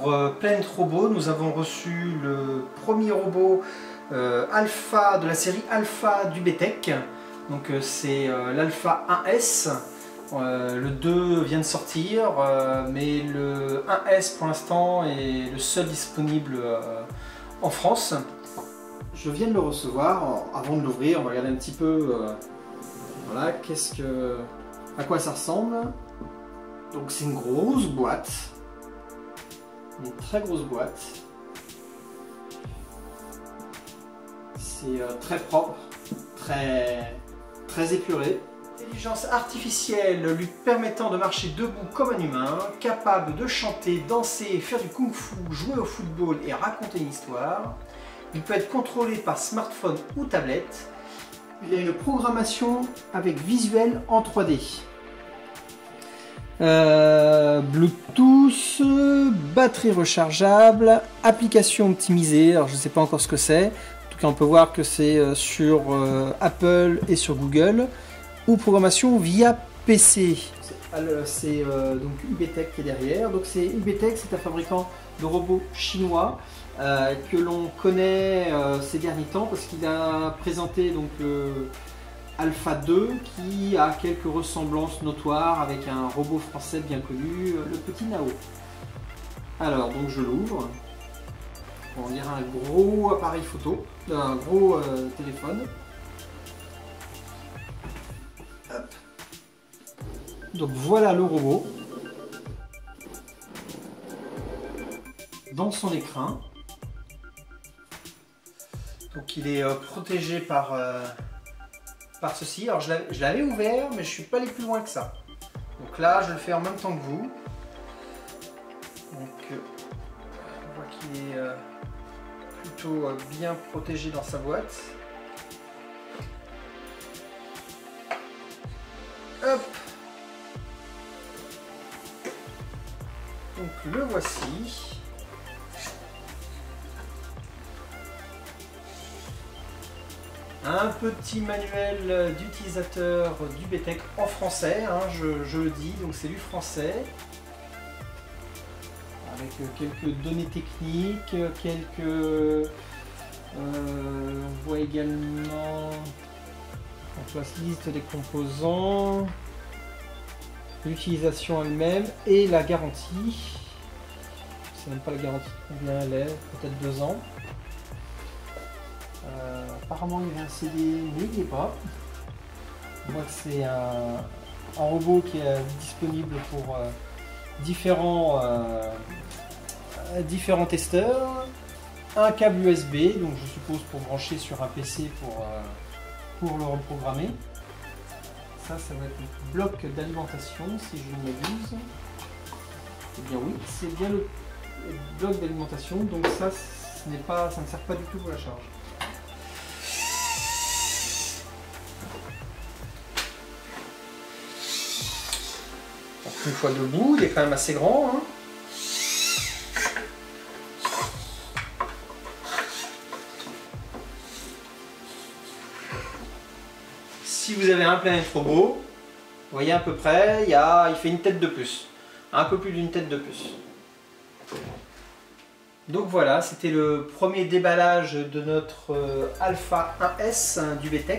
Pour Planet Robot, nous avons reçu le premier robot alpha de la série Alpha d'Ubetech. Donc c'est l'Alpha 1S. Le 2 vient de sortir, mais le 1S pour l'instant est le seul disponible en France. Je viens de le recevoir. Avant de l'ouvrir, on va regarder un petit peu voilà, à quoi ça ressemble. Donc c'est une grosse boîte. Une très grosse boîte. C'est très propre, très épuré. Intelligence artificielle lui permettant de marcher debout comme un humain, capable de chanter, danser, faire du kung-fu, jouer au football et raconter une histoire. Il peut être contrôlé par smartphone ou tablette. Il a une programmation avec visuel en 3D. Bluetooth, batterie rechargeable, application optimisée, alors je ne sais pas encore ce que c'est. En tout cas on peut voir que c'est sur Apple et sur Google. Ou programmation via PC. C'est donc Ubetech qui est derrière. Donc c'est Ubetech, c'est un fabricant de robots chinois que l'on connaît ces derniers temps parce qu'il a présenté donc Alpha 2 qui a quelques ressemblances notoires avec un robot français bien connu, le petit Nao. Alors donc je l'ouvre. On dirait un gros appareil photo, un gros téléphone. Hop. Donc voilà le robot dans son écrin. Donc il est protégé par ceci. Alors je l'avais ouvert mais je suis pas allé plus loin que ça. Donc là je le fais en même temps que vous. Donc on voit qu'il est plutôt bien protégé dans sa boîte. Hop. Donc le voici. Un petit manuel d'utilisateur d'Ubetech en français, hein, je le dis, donc c'est du français. Avec quelques données techniques, on voit également la liste des composants, l'utilisation elle-même et la garantie. Je sais même pas la garantie combien elle est, peut-être 2 ans. Apparemment il y a un CD, mais il n'y est pas. On voit que c'est un robot qui est disponible pour différents testeurs. Un câble USB, donc je suppose pour brancher sur un PC pour le reprogrammer. Ça va être le bloc d'alimentation si je ne m'abuse. Eh bien oui, c'est bien le bloc d'alimentation, donc ça ne sert pas du tout pour la charge. Donc, une fois debout, il est quand même assez grand, hein. Si vous avez un Planet Robot, vous voyez à peu près, il fait une tête de plus. Un peu plus d'une tête de plus. Donc voilà, c'était le premier déballage de notre Alpha 1S d'Ubetech.